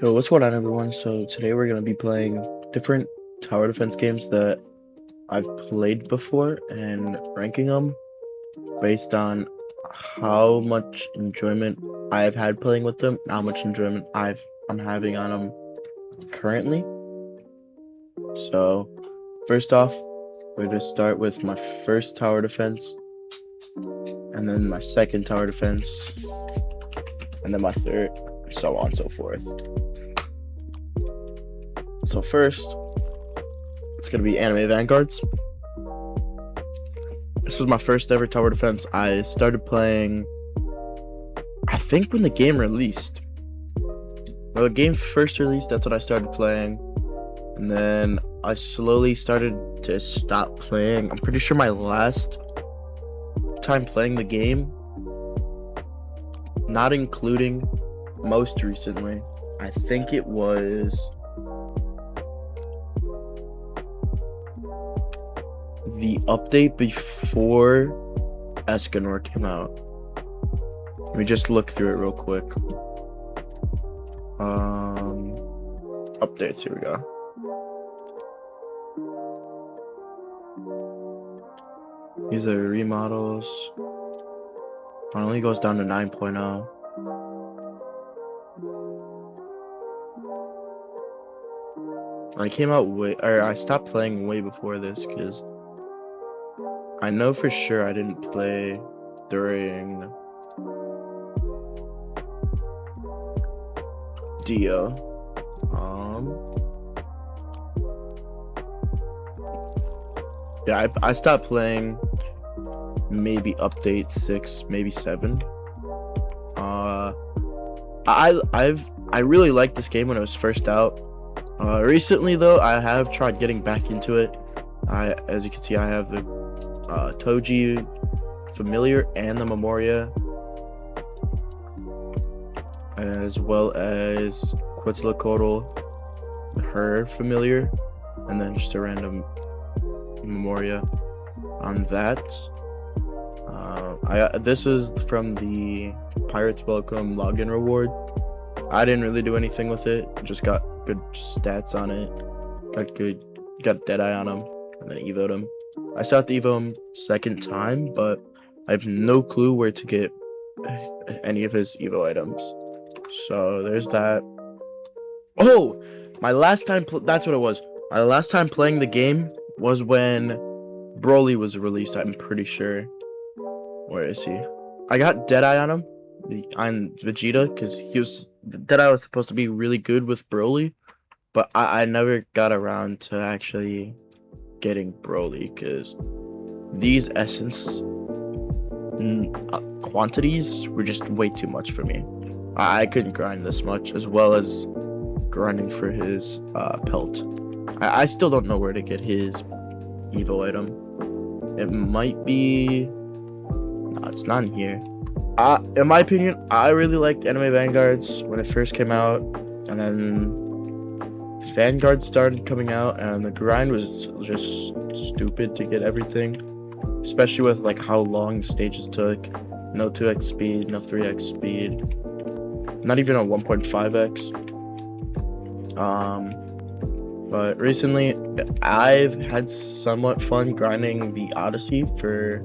Yo, what's going on, everyone? So today we're gonna be playing different tower defense games that I've played before and ranking them based on how much enjoyment I've had playing with them, and how much enjoyment I'm having on them currently. So first off, we're gonna start with my first tower defense, and then my second tower defense, and then my third, and so on and so forth. So first, it's gonna be anime Vanguards. This was my first ever tower defense. I started playing, I think, when the game released. When the game first released, that's when I started playing. And then I slowly started to stop playing. I'm pretty sure my last time playing the game, not including most recently, I think it was the update before Escanor came out. Let me just look through it real quick. Updates, here we go. These are remodels. It only goes down to 9.0. I came out I stopped playing way before this because I know for sure I didn't play during Dio. Yeah, I stopped playing maybe update 6, maybe 7. I really liked this game when it was first out. Recently though, I have tried getting back into it. As you can see, I have the Toji familiar and the Memoria, as well as Quetzalcoatl, her familiar, and then just a random Memoria on that. This is from the Pirates Welcome login reward. I didn't really do anything with it, just got good stats on it, got Deadeye on him, and then evoed him. I still have to evo him second time, but I have no clue where to get any of his evo items. So there's that. Oh, my last time, that's what it was. My last time playing the game was when Broly was released, I'm pretty sure. Where is he? I got Deadeye on him, on Vegeta, because Deadeye was supposed to be really good with Broly, but I never got around to actually getting Broly, because these essence quantities were just way too much for me. I couldn't grind this much, as well as grinding for his pelt. I still don't know where to get his evo item. It might be... No, it's not in here. In my opinion, I really liked Anime Vanguards when it first came out, and then Vanguard started coming out, and the grind was just stupid to get everything, especially with like how long stages took. No 2x speed, no 3x speed, not even a 1.5x. But recently I've had somewhat fun grinding the Odyssey for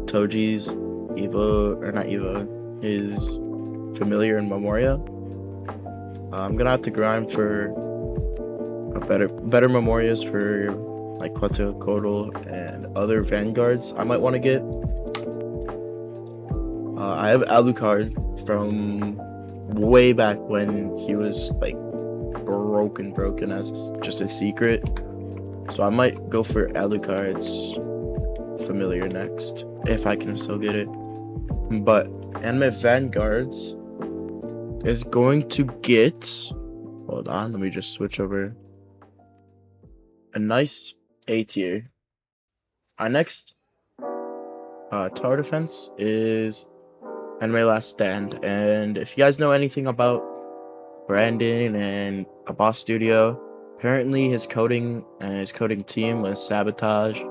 Toji's his familiar and Memoria. I'm gonna have to grind for a better Memorias for like Quetzalcoatl and other Vanguards I might want to get. I have Alucard from way back when he was like broken as just a secret, so I might go for Alucard's familiar next if I can still get it. But Anime Vanguards is going to get, hold on, let me just switch over, a nice A tier. Our next tower defense is Anime Last Stand, and if you guys know anything about Brandon and a boss studio, apparently his coding and his coding team was sabotage,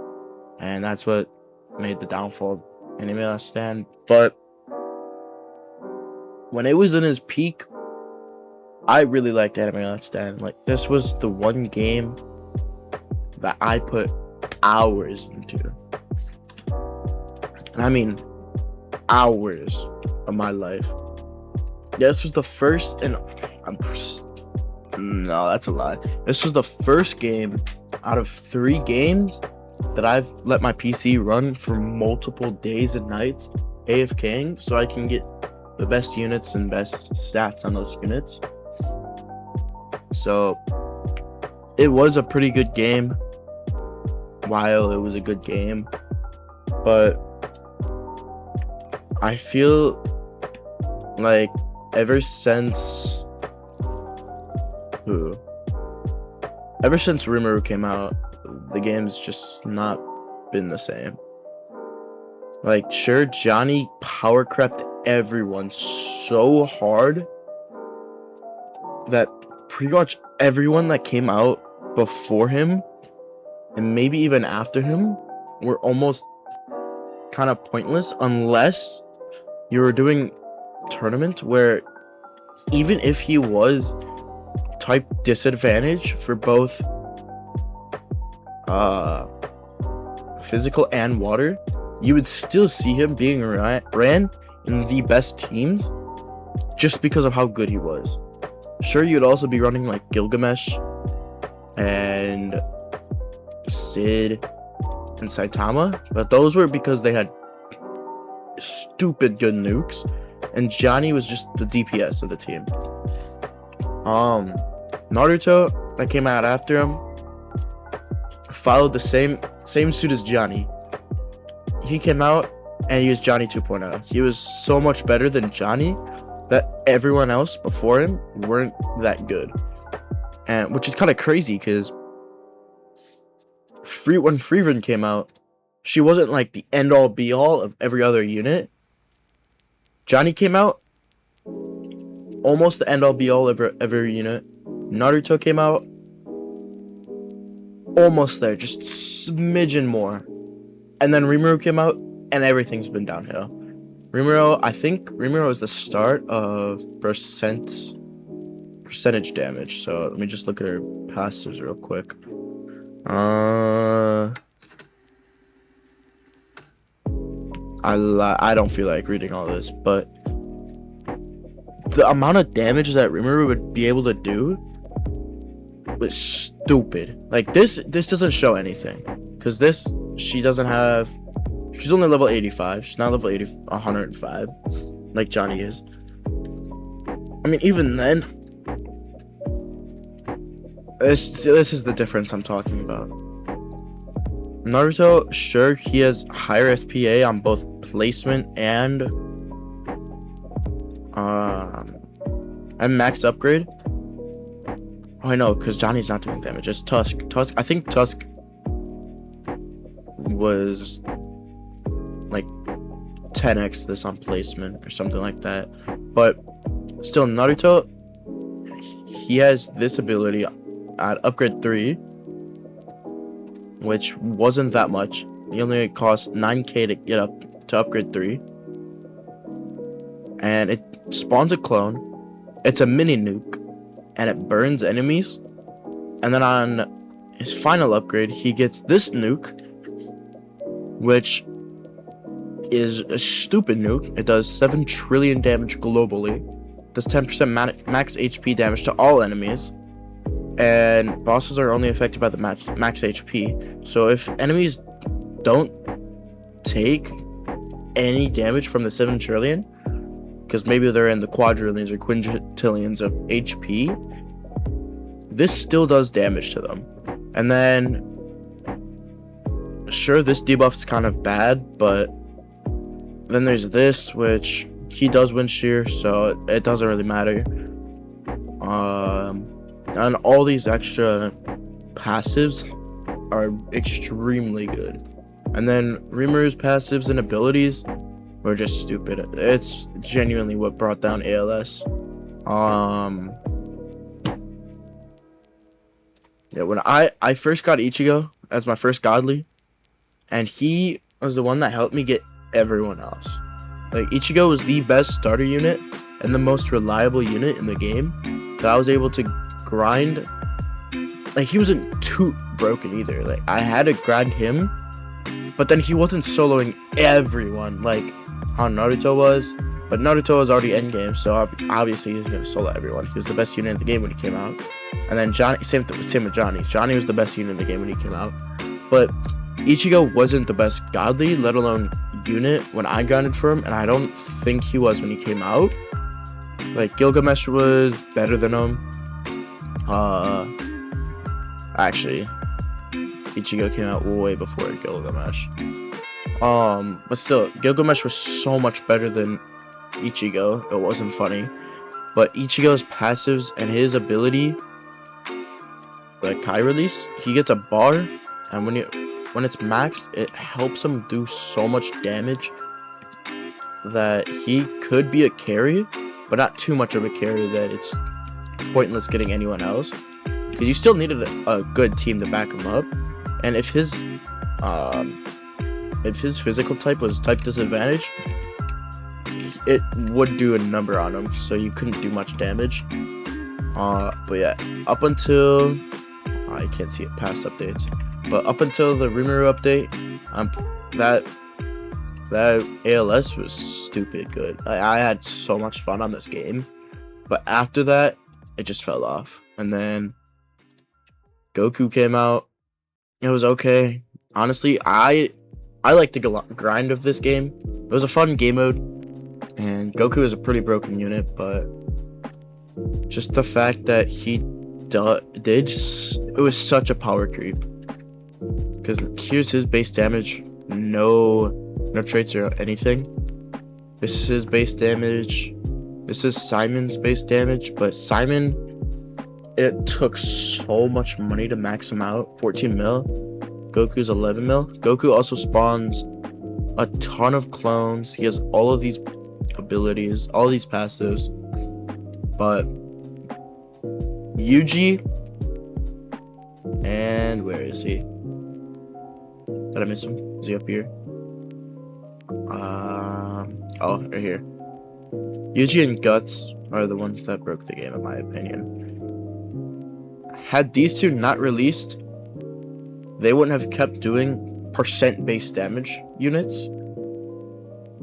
and that's what made the downfall of Anime Last Stand. But when it was in his peak, I really liked Anime Let's Stand. Like, this was the one game that I put hours into. And I mean hours of my life. This was the first, and no, that's a lie. This was the first game out of 3 games that I've let my PC run for multiple days and nights AFKing, so I can get the best units and best stats on those units. So it was a pretty good game while it was a good game, but I feel like ever since Rimuru came out, the game's just not been the same. Like, sure, Johnny power crept everyone so hard that pretty much everyone that came out before him and maybe even after him were almost kind of pointless, unless you were doing tournament where even if he was type disadvantage for both physical and water, you would still see him being ran in the best teams just because of how good he was. Sure, you'd also be running like Gilgamesh and Sid and Saitama, but those were because they had stupid good nukes, and Johnny was just the DPS of the team. Naruto, that came out after him, followed the same suit as Johnny. He came out and he was Johnny 2.0. He was so much better than Johnny that everyone else before him weren't that good, and which is kind of crazy because when Freeven came out, she wasn't like the end all be all of every other unit. Johnny came out, almost the end all be all of every unit. Naruto came out, almost there, just smidgen more. And then Rimuru came out, and everything's been downhill. I think Rimuru is the start of percentage damage. So let me just look at her passives real quick. I don't feel like reading all this, but the amount of damage that Rimuru would be able to do was stupid. Like, this doesn't show anything, because she's only level 85. She's not level 105 like Johnny is. I mean, even then, this is the difference I'm talking about. Naruto, sure, he has higher SPA on both placement and max upgrade. Oh, I know, because Johnny's not doing damage. It's Tusk. I think Tusk was like 10x this on placement or something like that. But still, Naruto, he has this ability at upgrade 3, which wasn't that much. It only cost 9k to get up to upgrade 3. And it spawns a clone. It's a mini nuke, and it burns enemies. And then on his final upgrade, he gets this nuke, which is a stupid nuke. It does 7 trillion damage globally, does 10% max HP damage to all enemies, and bosses are only affected by the max HP. So if enemies don't take any damage from the 7 trillion, because maybe they're in the quadrillions or quintillions of HP, this still does damage to them. And then, sure, this debuff's kind of bad, but then there's this, which he does win shear, so it doesn't really matter. And all these extra passives are extremely good. And then Rimuru's passives and abilities were just stupid. It's genuinely what brought down ALS. Yeah, when I first got Ichigo as my first godly, and he was the one that helped me get everyone else. Like, Ichigo was the best starter unit and the most reliable unit in the game. that I was able to grind. Like, he wasn't too broken either. Like, I had to grind him, but then he wasn't soloing everyone like how Naruto was. But Naruto was already endgame, so obviously he's gonna solo everyone. He was the best unit in the game when he came out. And then Johnny, same with Johnny. Johnny was the best unit in the game when he came out. But Ichigo wasn't the best godly, let alone unit, when I grinded for him, and I don't think he was when he came out. Like, Gilgamesh was better than him. Actually, Ichigo came out way before Gilgamesh. But still, Gilgamesh was so much better than Ichigo. It wasn't funny. But Ichigo's passives and his ability, the Kai release, he gets a bar, and when it's maxed, it helps him do so much damage that he could be a carry, but not too much of a carry that it's pointless getting anyone else. Because you still needed a good team to back him up, and if his physical type was type disadvantage, it would do a number on him, so you couldn't do much damage. But yeah, up until I can't see it past updates, but up until the Rimuru update, that ALS was stupid good. I had so much fun on this game, but after that, it just fell off. And then Goku came out. It was okay. Honestly, I like the grind of this game. It was a fun game mode, and Goku is a pretty broken unit, but just the fact that he it was such a power creep. Because here's his base damage, no traits or anything. This is his base damage. This is Simon's base damage, but Simon, it took so much money to max him out. 14 mil. Goku's 11 mil. Goku also spawns a ton of clones. He has all of these abilities, all these passives. But Yuji, and where is he? Did I miss him? Is he up here? Oh, right here. Yuji and Guts are the ones that broke the game, in my opinion. Had these two not released, they wouldn't have kept doing percent-based damage units,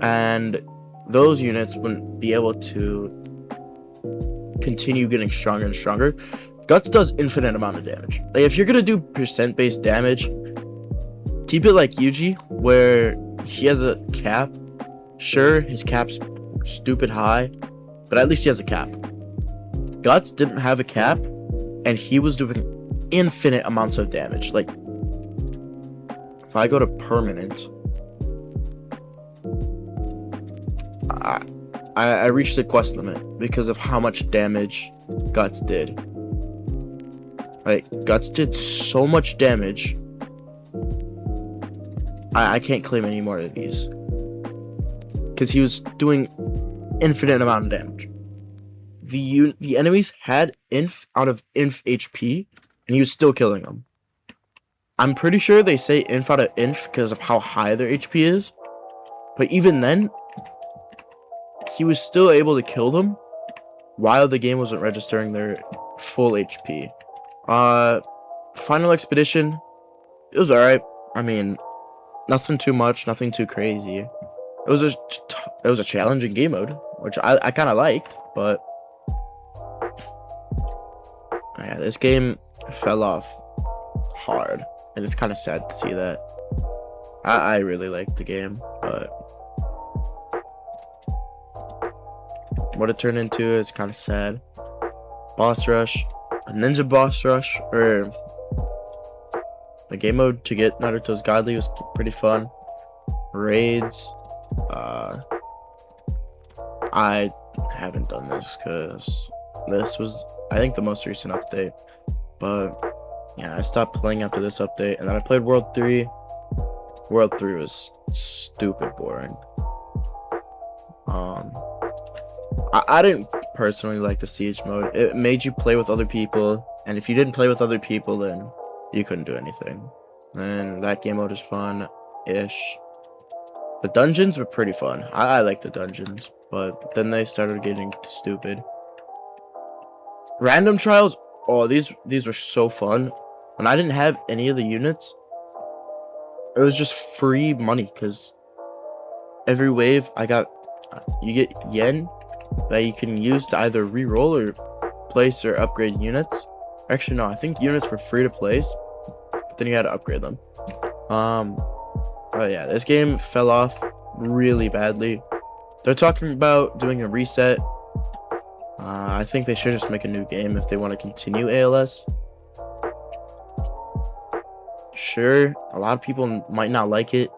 and those units wouldn't be able to continue getting stronger and stronger. Guts does infinite amount of damage. Like, if you're gonna do percent-based damage, keep it like Yuji, where he has a cap. Sure, his cap's stupid high, but at least he has a cap. Guts didn't have a cap, and he was doing infinite amounts of damage. Like, if I go to permanent, I reached the quest limit because of how much damage Guts did. Like, Guts did so much damage. I can't claim any more of these, because he was doing infinite amount of damage. The enemies had inf out of inf HP, and he was still killing them. I'm pretty sure they say inf out of inf because of how high their HP is, but even then, he was still able to kill them while the game wasn't registering their full HP. Final Expedition, it was alright. I mean, nothing too much, nothing too crazy. It was a challenging game mode, which I kind of liked, but yeah, this game fell off hard, and it's kind of sad to see that. I really liked the game, but what it turned into is kind of sad. Boss rush, a ninja boss rush, or the game mode to get Naruto's godly was pretty fun. Raids, I haven't done this because this was, I think, the most recent update. But yeah, I stopped playing after this update, and then I played World 3. World 3 was stupid boring. I didn't personally like the siege mode. It made you play with other people, and if you didn't play with other people, then you couldn't do anything. And that game mode is fun-ish. The dungeons were pretty fun. I like the dungeons, but then they started getting stupid. Random trials. Oh, these were so fun. When I didn't have any of the units, it was just free money because every wave I got, you get yen that you can use to either re-roll or place or upgrade units. Actually, no, I think units were free to place, but then you had to upgrade them. Oh yeah, this game fell off really badly. They're talking about doing a reset. I think they should just make a new game if they want to continue ALS. Sure, a lot of people might not like it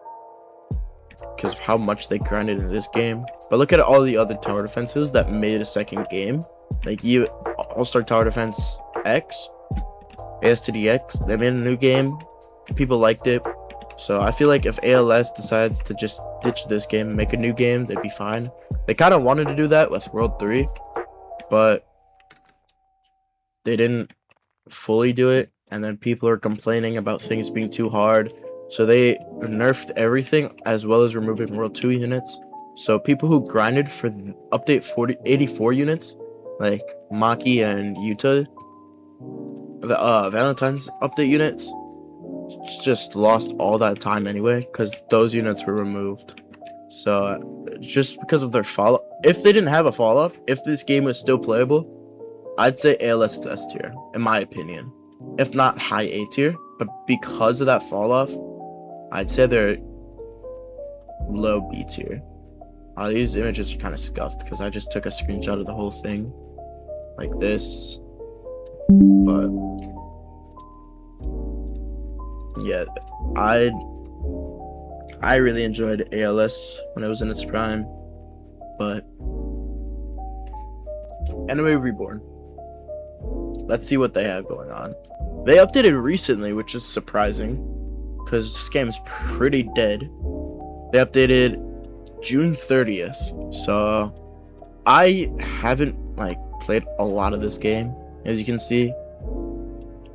because of how much they grinded in this game. But look at all the other tower defenses that made a second game. Like All-Star Tower Defense X, ASTDX, they made a new game. People liked it. So I feel like if ALS decides to just ditch this game and make a new game, they'd be fine. They kind of wanted to do that with World 3, but they didn't fully do it. And then people are complaining about things being too hard. So they nerfed everything as well as removing World 2 units. So people who grinded for update 84 units, like Maki and Yuta, the Valentine's update units, just lost all that time anyway because those units were removed. So just because of their fall, if they didn't have a fall off, if this game was still playable, I'd say ALS is S tier in my opinion, if not high A tier. But because of that fall off, I'd say they're low B tier. These images are kind of scuffed because I just took a screenshot of the whole thing like this. But yeah, I really enjoyed ALS when it was in its prime. But Anime Reborn, let's see what they have going on. They updated recently, which is surprising because this game is pretty dead. They updated June 30th, so I haven't played a lot of this game. As you can see,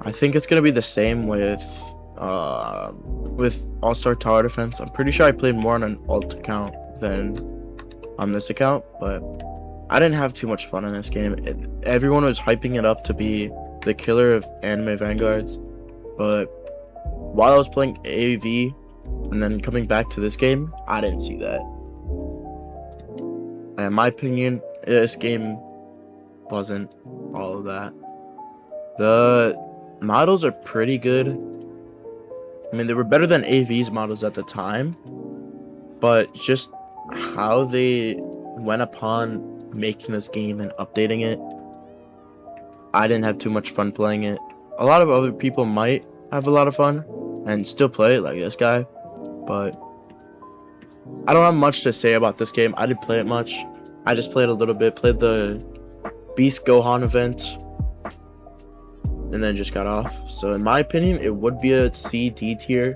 I think it's gonna be the same with All-Star Tower Defense. I'm pretty sure I played more on an alt account than on this account, but I didn't have too much fun in this game. Everyone was hyping it up to be the killer of anime Vanguards, but while I was playing AV and then coming back to this game, I didn't see that. And in my opinion, this game wasn't all of that. The models are pretty good. I mean, they were better than AV's models at the time, but just how they went upon making this game and updating it, I didn't have too much fun playing it. A lot of other people might have a lot of fun and still play it, like this guy, but I don't have much to say about this game. I didn't play it much. I just played a little bit, played the Beast Gohan event, and then just got off. So in my opinion, it would be a C, D tier,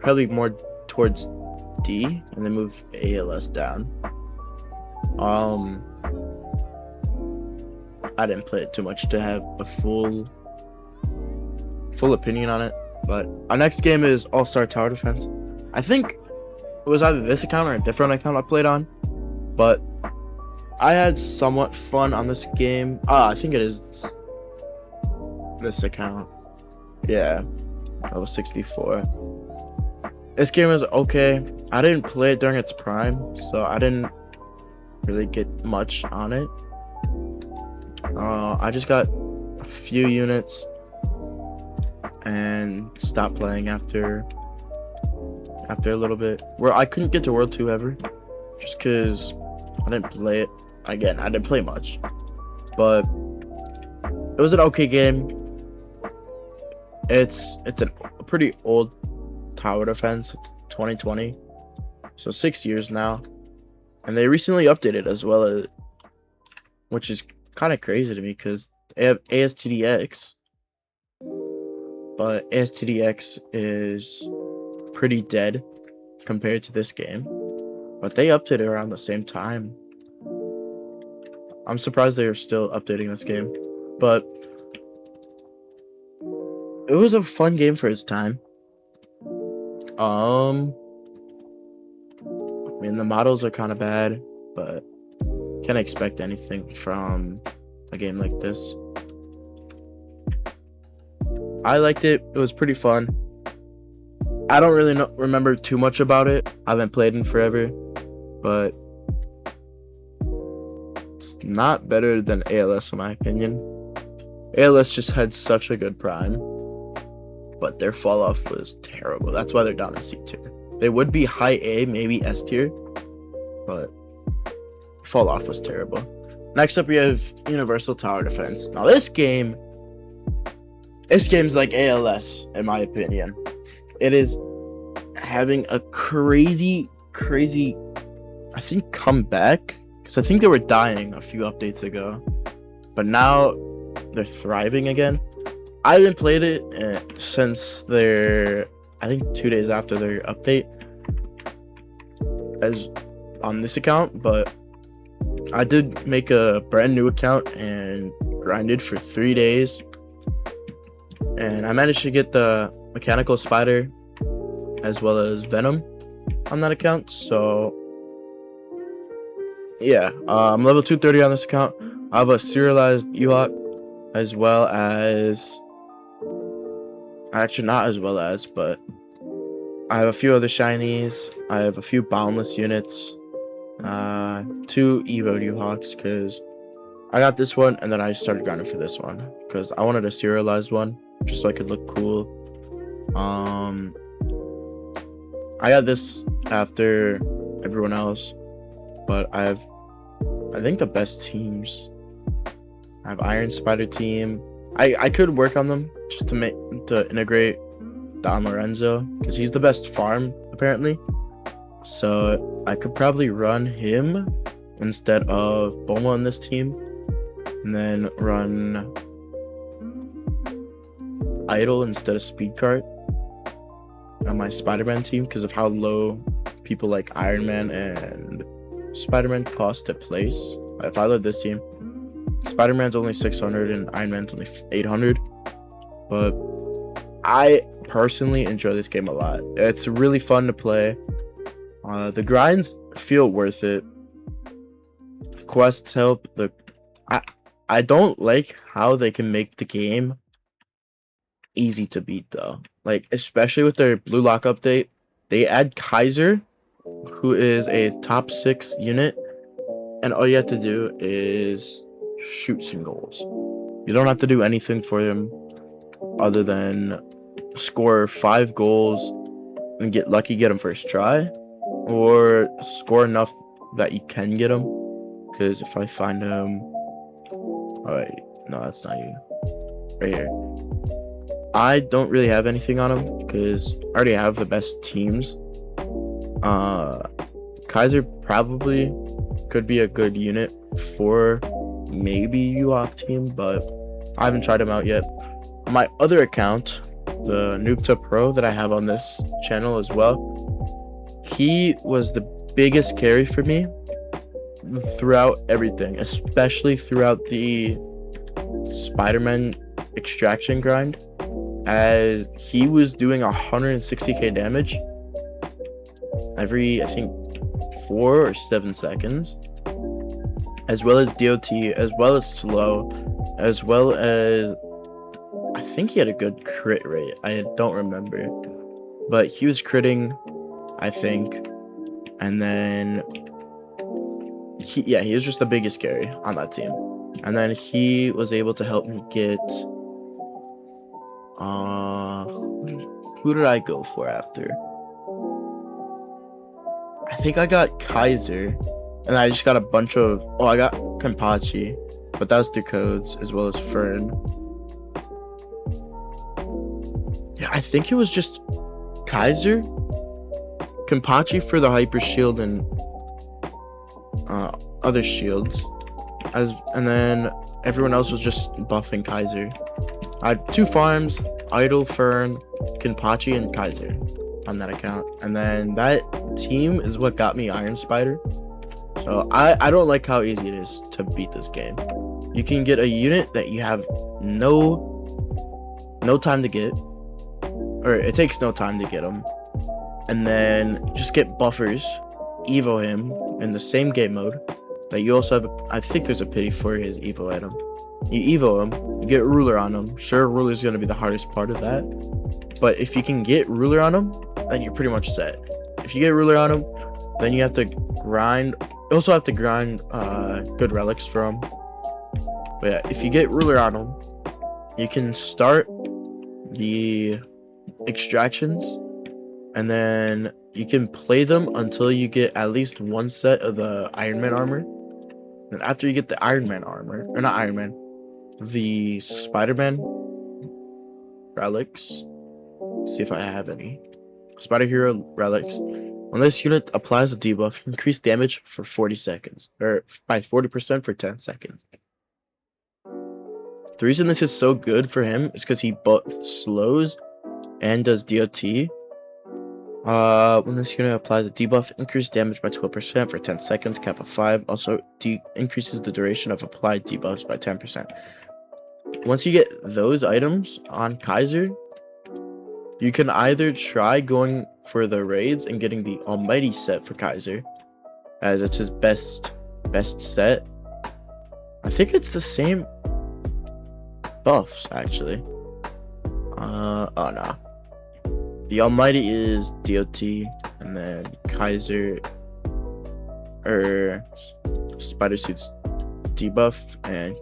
probably more towards D, and then move ALS down. I didn't play it too much to have a full opinion on it. But our next game is All-Star Tower Defense. I think it was either this account or a different account I played on, but I had somewhat fun on this game. I think it is this account. Yeah, that was 64. This game is okay. I didn't play it during its prime, so I didn't really get much on it. I just got a few units and stopped playing after a little bit, where I couldn't get to World 2 ever, just because I didn't play it. Again, I didn't play much, but it was an okay game. It's a pretty old tower defense. It's 2020, so 6 years now, and they recently updated as well, which is kind of crazy to me because they have ASTDX, but ASTDX is pretty dead compared to this game, but they updated around the same time. I'm surprised they are still updating this game, but it was a fun game for its time. I mean, the models are kind of bad, but can't expect anything from a game like this. I liked it. It was pretty fun. I don't really remember too much about it. I haven't played in forever, but it's not better than ALS in my opinion. ALS just had such a good prime, but their fall off was terrible. That's why they're down in C tier. They would be high A, maybe S tier, but fall off was terrible. Next up, we have Universal Tower Defense. Now this game's like ALS in my opinion. It is having a crazy, I think, comeback, because I think they were dying a few updates ago, but now they're thriving again. I haven't played it since I think 2 days after their update as on this account, but I did make a brand new account and grinded for 3 days, and I managed to get the mechanical spider as well as Venom on that account. So yeah, I'm level 230 on this account. I have a serialized Ewok, as well as, actually not as well as, but I have a few other shinies. I have a few boundless units, 2 Evo Ewaks, because I got this one and then I started grinding for this one because I wanted a serialized one just so I could look cool. I got this after everyone else, but I think the best teams. I have Iron Spider team. I could work on them just to integrate Don Lorenzo, because he's the best farm apparently. So I could probably run him instead of Bulma on this team, and then run Idol instead of Speed Cart on my Spider-Man team, because of how low people like Iron Man and Spider-Man cost to place. If I load this team, Spider-Man's only 600 and Iron Man's only 800, but I personally enjoy this game a lot. It's really fun to play. The grinds feel worth it. The quests help. I don't like how they can make the game easy to beat though. Like, especially with their Blue Lock update, they add Kaiser, who is a top 6 unit, and all you have to do is shoot some goals. You don't have to do anything for him other than score 5 goals and get lucky, get him first try, or score enough that you can get him. Because if I find him, oh wait, no, that's not you. Right here. I don't really have anything on him because I already have the best teams. Kaiser probably could be a good unit for maybe Ewok team, but I haven't tried him out yet. On my other account, the Noobta Pro that I have on this channel as well, he was the biggest carry for me throughout everything, especially throughout the Spider-Man extraction grind, as he was doing 160k damage every, I think, 4 or 7 seconds, as well as DOT, as well as slow, as well as, I think he had a good crit rate. I don't remember, but he was critting, I think, and then he was just the biggest carry on that team. And then he was able to help me get who did I go for after? I think I got Kaiser, and I just got a bunch of, I got Kenpachi, but that was through codes, as well as Fern. Yeah, I think it was just Kaiser, Kenpachi for the Hyper Shield and other shields, and then everyone else was just buffing Kaiser. I had 2 farms, Idol, Fern, Kenpachi, and Kaiser on that account, and then that team is what got me Iron Spider. So I don't like how easy it is to beat this game. You can get a unit that you have no time to get, or it takes no time to get them, and then just get buffers, Evo him in the same game mode that you also have. I think there's a pity for his Evo item. You evo him, you get ruler on him. Sure, ruler is going to be the hardest part of that, but if you can get ruler on him, then you're pretty much set. If you get ruler on him, then you have to grind. You also have to grind good relics from. But yeah, if you get ruler on him, you can start the extractions, and then you can play them until you get at least one set of the Iron Man armor. And after you get the Iron Man armor, or not Iron Man, the Spider-Man relics. See if I have any. Spider Hero relics. When this unit applies a debuff, increase damage for 40 seconds, or by 40% for 10 seconds. The reason this is so good for him is because he both slows and does DOT. When this unit applies a debuff, increase damage by 12% for 10 seconds, cap of 5. Also, increases the duration of applied debuffs by 10%. Once you get those items on Kaiser, you can either try going for the raids and getting the Almighty set for Kaiser, as it's his best set. I think it's the same buffs, actually. Oh no. The Almighty is DOT, and then Kaiser or Spider Suit's debuff, and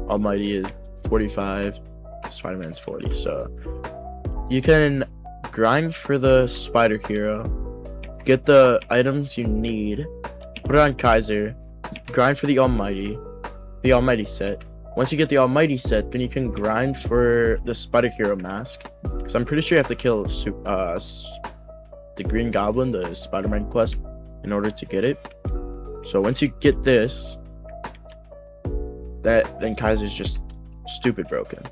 Almighty is 45, Spider-Man's 40. So you can grind for the Spider Hero, get the items you need, put it on Kaiser, grind for the Almighty set. Once you get the Almighty set, then you can grind for the Spider Hero mask. Because I'm pretty sure you have to kill the Green Goblin, the Spider-Man quest, in order to get it. So once you get this, then Kaiser's just stupid broken.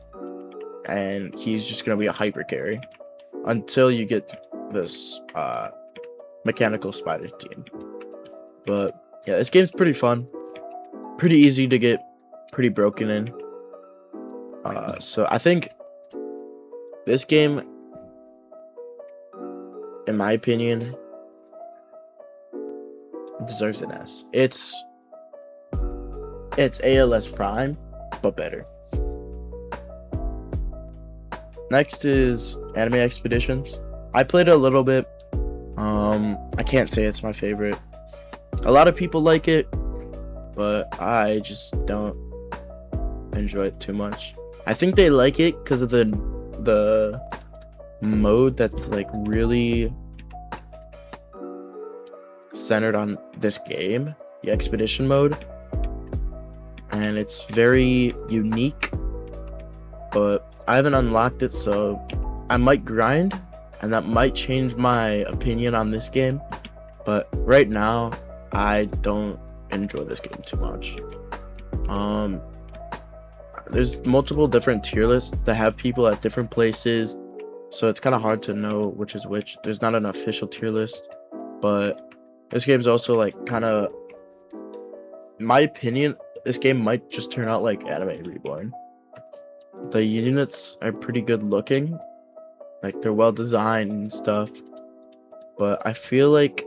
And he's just going to be a hyper carry until you get this mechanical spider team. But yeah, this game's pretty fun. Pretty easy to get pretty broken in. So I think this game, in my opinion, deserves an S. It's ALS Prime, but better. Next is Anime Expeditions. I played it a little bit. I can't say it's my favorite. A lot of people like it, but I just don't enjoy it too much. I think they like it because of the mode that's like really centered on this game, the expedition mode, and it's very unique, but I haven't unlocked it, so I might grind, and that might change my opinion on this game. But right now, I don't enjoy this game too much. There's multiple different tier lists that have people at different places, so it's kind of hard to know which is which. There's not an official tier list, but this game's also like kind of, in my opinion, this game might just turn out like Anime Reborn. The units are pretty good looking, like they're well designed and stuff, but I feel like,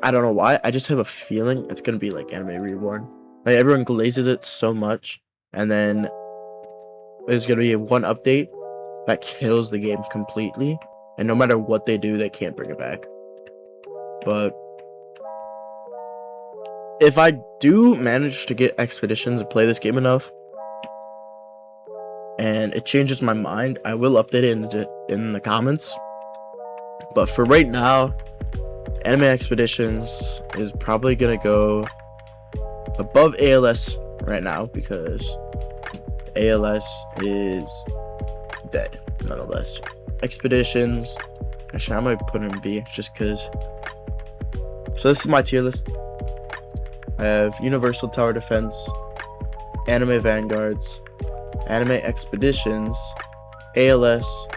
I don't know why, I just have a feeling it's gonna be like Anime Reborn. Like everyone glazes it so much, and then there's gonna be one update that kills the game completely, and no matter what they do, they can't bring it back. But if I do manage to get Expeditions and play this game enough, and it changes my mind, I will update it in the comments. But for right now, Anime Expeditions is probably gonna go above ALS right now, because ALS is dead nonetheless. Expeditions, actually I might put in B just because. So this is my tier list. I have Universal Tower Defense, Anime Vanguards, Anime Expeditions, ALS,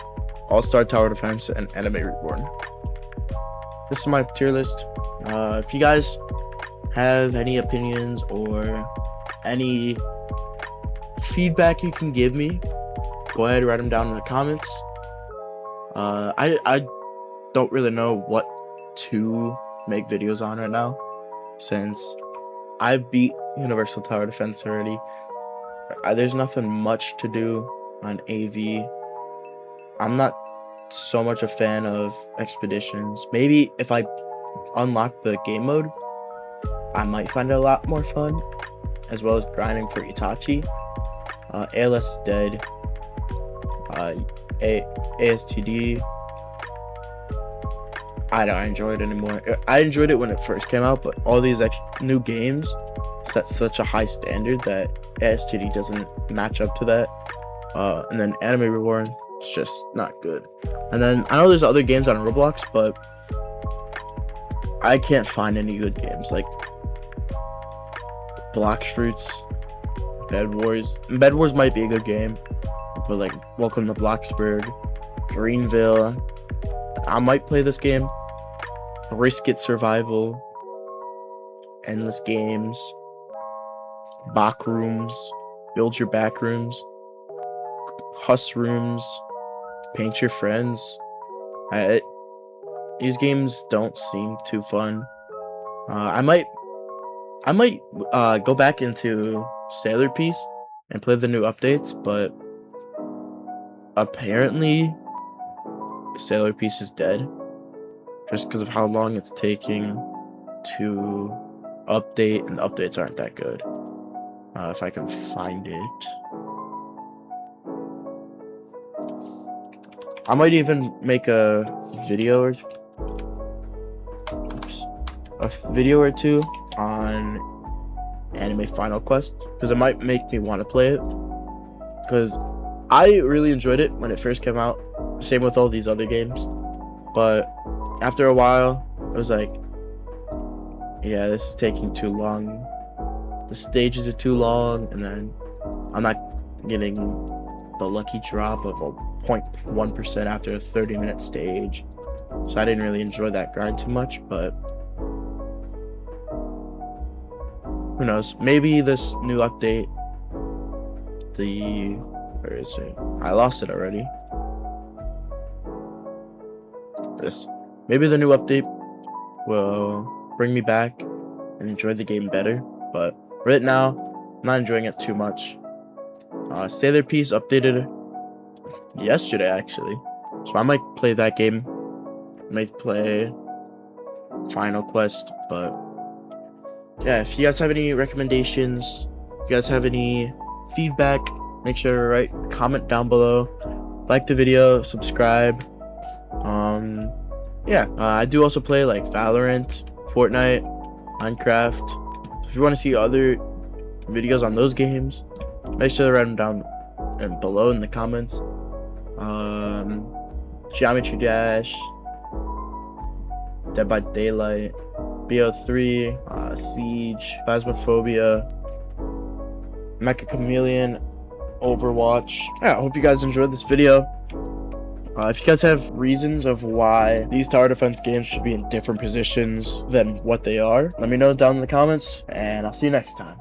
All-Star Tower Defense, and Anime Reborn. This is my tier list. If you guys have any opinions or any feedback you can give me, go ahead and write them down in the comments. I don't really know what to make videos on right now, since I've beat Universal Tower Defense already, There's nothing much to do on AV. I'm not so much a fan of expeditions. Maybe if I unlock the game mode, I might find it a lot more fun, as well as grinding for Itachi. ALS is dead. ASTD, I don't enjoy it anymore. I enjoyed it when it first came out, but all these new games set such a high standard that ASTD doesn't match up to that. And then Anime Reborn, it's just not good. And then I know there's other games on Roblox, but I can't find any good games. Like Blox Fruits, Bed Wars. Bed Wars might be a good game, but like Welcome to Bloxburg, Greenville, I might play this game. Brisket Survival, Endless Games, Backrooms, Build Your Backrooms, Hus Rooms, Paint Your Friends. These games don't seem too fun. I might go back into Sailor Piece and play the new updates, but apparently Sailor Piece is dead just because of how long it's taking to update, and the updates aren't that good. If I can find it, I might even make a video or two on Anime Final Quest, because it might make me want to play it, because I really enjoyed it when it first came out. Same with all these other games, but after a while I was like, yeah, this is taking too long, the stages are too long, and then I'm not getting the lucky drop of a 0.1% after a 30-minute stage, so I didn't really enjoy that grind too much. But who knows, maybe this new update, where is it? I lost it already. Maybe the new update will bring me back and enjoy the game better, but right now I'm not enjoying it too much. Sailor Piece updated yesterday actually, so I might play that game. I might play Final Quest, but yeah, if you guys have any recommendations, if you guys have any feedback, make sure to write comment down below, like the video, subscribe. I do also play like Valorant, Fortnite, Minecraft. So if you want to see other videos on those games, make sure to write them down and below in the comments. Geometry Dash, Dead by Daylight, BO3, Siege, Phasmophobia, Mecha Chameleon, Overwatch. I hope you guys enjoyed this video. If you guys have reasons of why these tower defense games should be in different positions than what they are, let me know down in the comments, and I'll see you next time.